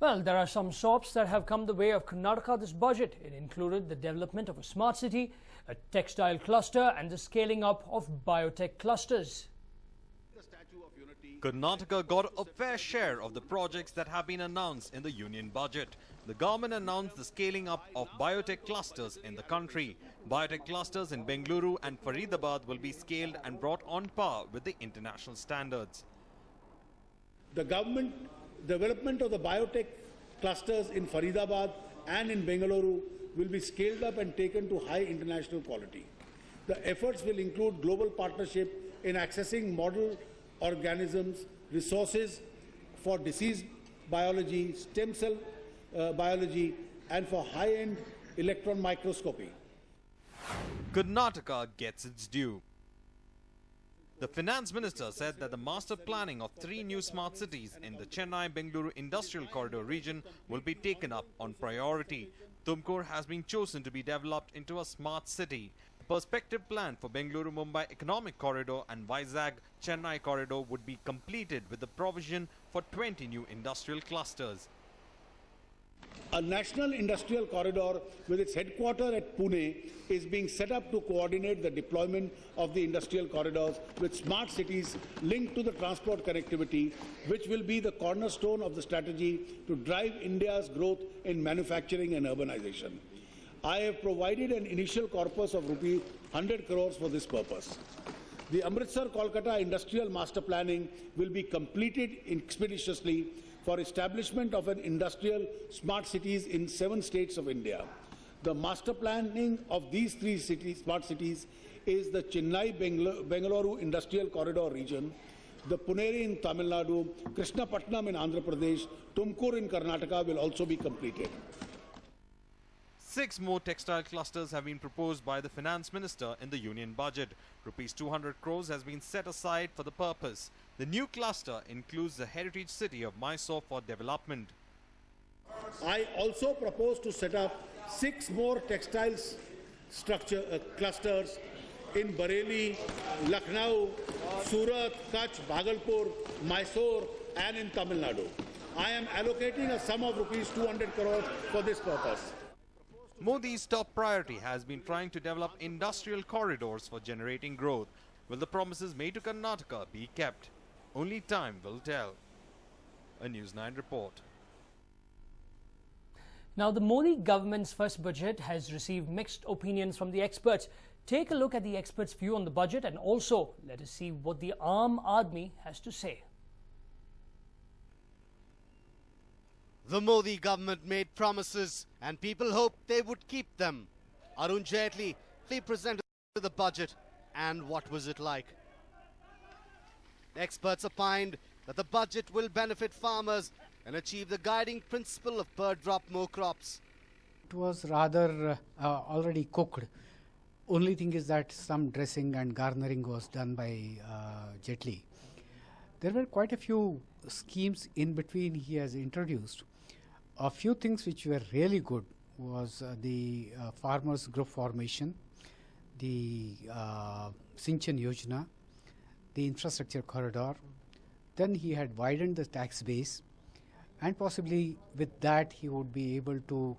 Well, there are some sops that have come the way of Karnataka this budget. It included the development of a smart city, a textile cluster and the scaling up of biotech clusters. Karnataka got a fair share of the projects that have been announced in the union budget. The government announced the scaling up of biotech clusters in the country. Biotech clusters in Bengaluru and Faridabad will be scaled and brought on par with the international standards. The government development of the biotech clusters in Faridabad and in Bengaluru will be scaled up and taken to high international quality. The efforts will include global partnership in accessing model organisms, resources for disease biology, stem cell biology, and for high-end electron microscopy. Karnataka gets its due. The finance minister said that the master planning of 3 new smart cities in the Chennai-Bengaluru Industrial Corridor region will be taken up on priority. Tumkur has been chosen to be developed into a smart city. The perspective plan for Bengaluru-Mumbai Economic Corridor and Vizag-Chennai Corridor would be completed with the provision for 20 new industrial clusters. A national industrial corridor with its headquarters at Pune is being set up to coordinate the deployment of the industrial corridors with smart cities linked to the transport connectivity, which will be the cornerstone of the strategy to drive India's growth in manufacturing and urbanization. I have provided an initial corpus of rupees 100 crores for this purpose. The Amritsar-Kolkata industrial master planning will be completed expeditiously for establishment of an industrial smart cities in 7 states of India. The master planning of these 3 smart cities is the Chennai-Bengaluru Industrial Corridor region, the Pune in Tamil Nadu, Krishnapatnam in Andhra Pradesh, Tumkur in Karnataka will also be completed. 6 more textile clusters have been proposed by the finance minister in the union budget. Rupees 200 crores has been set aside for the purpose. The new cluster includes the heritage city of Mysore for development. I also propose to set up 6 more textiles clusters in Bareilly, Lucknow, Surat, Kutch, Bhagalpur, Mysore and in Tamil Nadu. I am allocating a sum of rupees 200 crores for this purpose. Modi's top priority has been trying to develop industrial corridors for generating growth. Will the promises made to Karnataka be kept? Only time will tell. A News9 report. Now, the Modi government's first budget has received mixed opinions from the experts. Take a look at the experts' view on the budget and also let us see what the Aam Aadmi has to say. The Modi government made promises and people hoped they would keep them. Arun Jaitley presented the budget, and what was it like? Experts opined that the budget will benefit farmers and achieve the guiding principle of per drop more crops. It was rather already cooked. Only thing is that some dressing and garnering was done by Jaitley. There were quite a few schemes in between he has introduced. A few things which were really good was the farmers group formation, the Sinchan Yojana, the infrastructure corridor. Then he had widened the tax base, and possibly with that he would be able to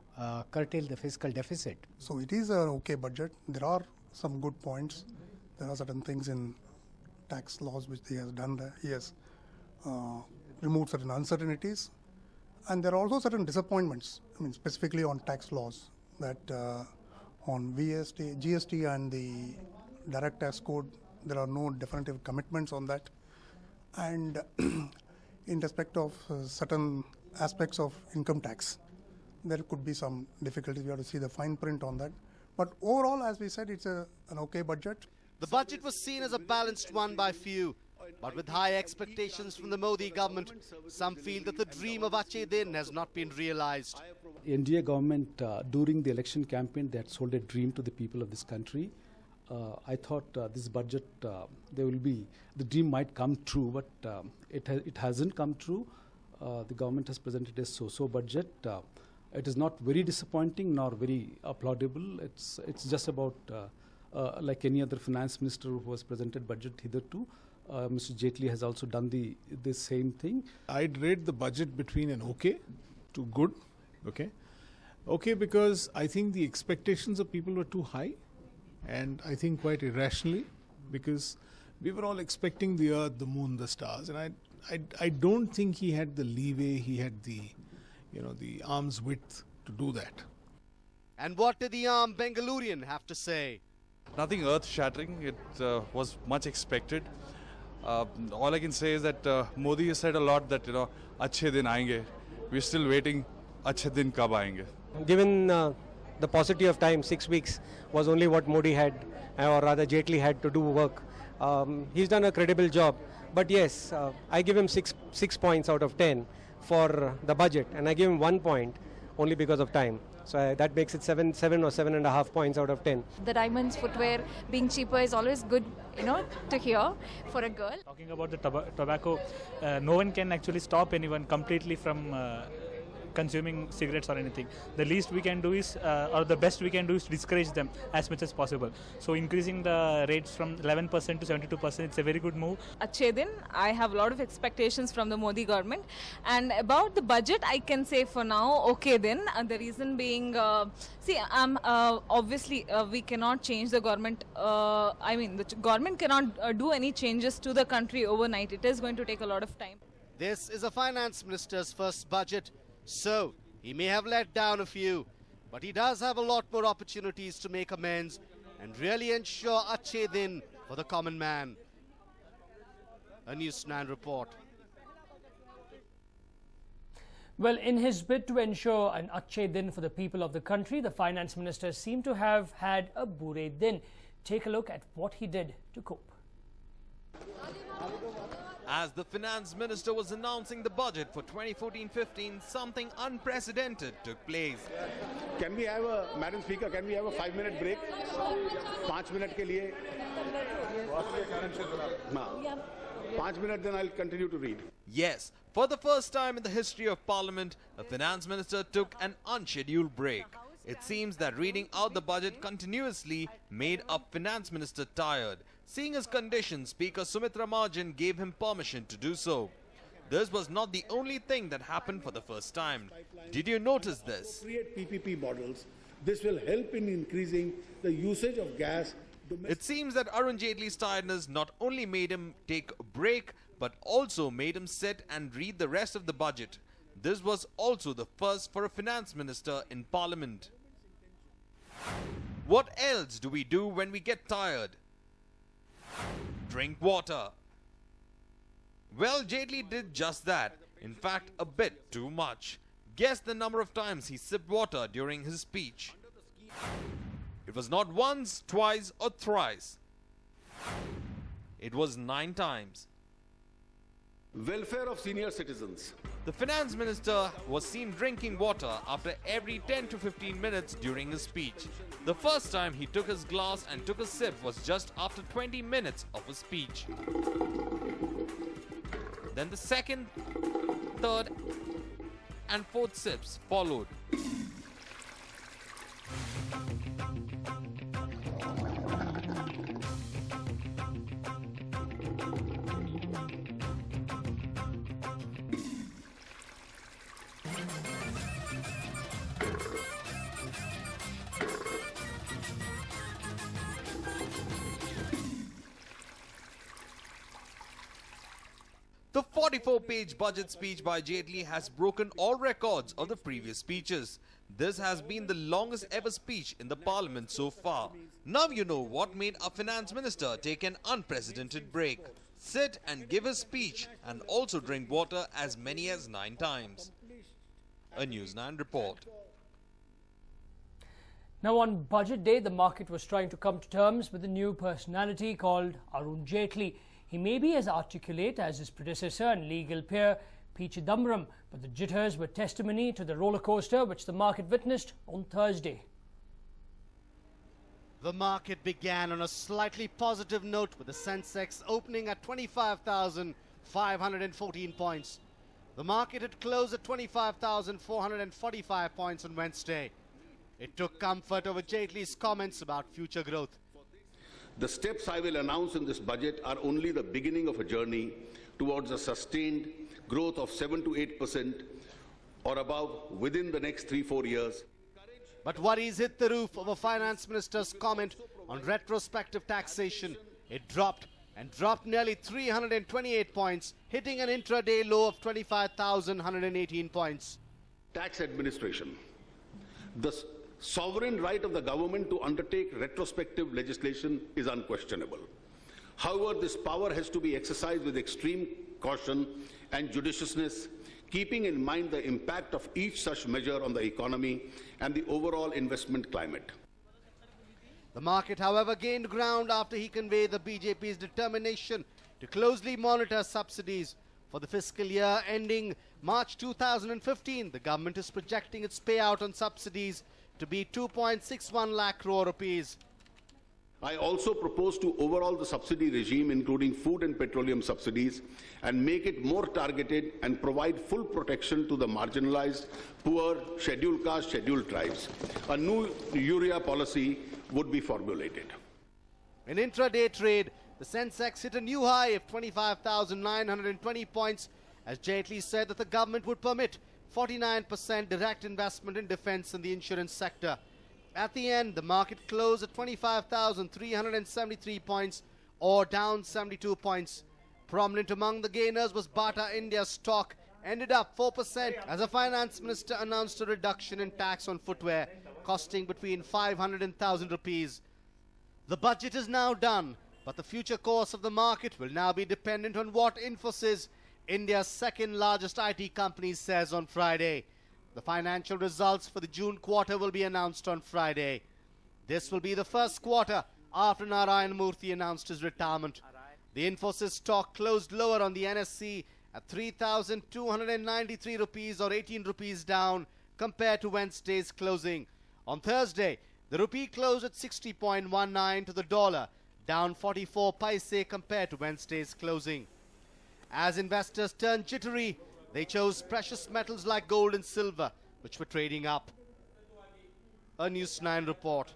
curtail the fiscal deficit. So it is an okay budget. There are some good points. There are certain things in tax laws which he has done. He has removed certain uncertainties. And there are also certain disappointments, specifically on tax laws, that on GST and the direct tax code, there are no definitive commitments on that. And in respect of certain aspects of income tax, there could be some difficulties. We have to see the fine print on that. But overall, as we said, it's an okay budget. The budget was seen as a balanced one by few. But with high expectations from the Modi government, some feel that the dream of Achay Din has not been realized. NDA government, during the election campaign, they had sold a dream to the people of this country. I thought this budget, the dream might come true, but it hasn't come true. The government has presented a so-so budget. It is not very disappointing nor very applaudable. It's just about like any other finance minister who has presented budget hitherto. Mr. Jaitley has also done the same thing. I'd rate the budget between an okay to good. Okay, because I think the expectations of people were too high, and I think quite irrationally, because we were all expecting the earth, the moon, the stars, and I don't think he had the leeway, he had the, the arm's width to do that. And what did the armed Bengalurian have to say? Nothing earth-shattering. It was much expected. All I can say is that Modi has said a lot that, अच्छे दिन आएंगे. We're still waiting, अच्छे दिन कब आएंगे. Given the paucity of time, 6 weeks was only what Modi had, or rather Jaitley had to do work. He's done a credible job. But yes, I give him 6 points out of 10 for the budget, and I give him 1 point only because of time. So that makes it 7 or 7.5 points out of 10. The diamonds footwear being cheaper is always good, to hear for a girl. Talking about the tobacco, no one can actually stop anyone completely from consuming cigarettes or anything. The least we can do is, or the best we can do is discourage them as much as possible. So increasing the rates from 11% to 72%, it's a very good move. Achhe din, I have a lot of expectations from the Modi government. And about the budget, I can say for now, okay then. The reason being, obviously we cannot change the government. The government cannot do any changes to the country overnight. It is going to take a lot of time. This is a finance minister's first budget. So, he may have let down a few, but he does have a lot more opportunities to make amends and really ensure Achhe Din for the common man. A News9 report. Well, in his bid to ensure an Achhe Din for the people of the country, the finance minister seemed to have had a Bure Din. Take a look at what he did to cope. As the finance minister was announcing the budget for 2014-15, something unprecedented took place. Can we have Madam Speaker, can we have a 5-minute break? 5 minutes ke liye. 5 minutes, then I'll continue to read. Yes, for the first time in the history of Parliament, the finance minister took an unscheduled break. It seems that reading out the budget continuously made a finance minister tired. Seeing his condition, Speaker Sumitra Mahajan gave him permission to do so. This was not the only thing that happened for the first time. Did you notice this? Create PPP models. This will help in increasing the usage of gas. It seems that Arun Jaitley's tiredness not only made him take a break, but also made him sit and read the rest of the budget. This was also the first for a finance minister in Parliament. What else do we do when we get tired? Drink water. Well, Jaitley did just that. In fact, a bit too much. Guess the number of times he sipped water during his speech. It was not once, twice or thrice. It was 9 times. Welfare of senior citizens. The finance minister was seen drinking water after every 10 to 15 minutes during his speech. The first time he took his glass and took a sip was just after 20 minutes of his speech. Then the second, third and fourth sips followed. The 44-page budget speech by Jaitley has broken all records of the previous speeches. This has been the longest ever speech in the Parliament so far. Now you know what made a finance minister take an unprecedented break. Sit and give his speech and also drink water as many as 9 times. A News9 report. Now on budget day, the market was trying to come to terms with a new personality called Arun Jaitley. He may be as articulate as his predecessor and legal peer P. Chidambaram, but the jitters were testimony to the roller coaster which the market witnessed on Thursday. The market began on a slightly positive note with the Sensex opening at 25,514 points. The market had closed at 25,445 points on Wednesday. It took comfort over Jaitley's comments about future growth. The steps I will announce in this budget are only the beginning of a journey towards a sustained growth of 7 to 8% or above within the next 3-4 years. But worries hit the roof over Finance Minister's comment on retrospective taxation. It dropped nearly 328 points, hitting an intraday low of 25,118 points. Tax administration. The sovereign right of the government to undertake retrospective legislation is unquestionable. However, this power has to be exercised with extreme caution and judiciousness, keeping in mind the impact of each such measure on the economy and the overall investment climate. The market, however, gained ground after he conveyed the BJP's determination to closely monitor subsidies. For the fiscal year ending March 2015, the government is projecting its payout on subsidies to be 2.61 lakh crore rupees. I also propose to overhaul the subsidy regime, including food and petroleum subsidies, and make it more targeted and provide full protection to the marginalized, poor, scheduled caste, scheduled tribes. A new urea policy would be formulated. In intraday trade, the Sensex hit a new high of 25,920 points as Jaitley said that the government would permit 49% direct investment in defence and the insurance sector. At the end, the market closed at 25,373 points, or down 72 points. Prominent among the gainers was Bata India's stock, ended up 4% as a finance minister announced a reduction in tax on footwear, costing between 500 and 1,000 rupees. The budget is now done, but the future course of the market will now be dependent on what Infosys, India's second largest IT company, says on Friday. The financial results for the June quarter will be announced on Friday. This will be the first quarter after Narayan Murthy announced his retirement. The Infosys stock closed lower on the NSE at 3,293 rupees, or 18 rupees down compared to Wednesday's closing. On Thursday, the rupee closed at 60.19 to the dollar, down 44 paise compared to Wednesday's closing. As investors turned jittery, they chose precious metals like gold and silver, which were trading up. A News9 report.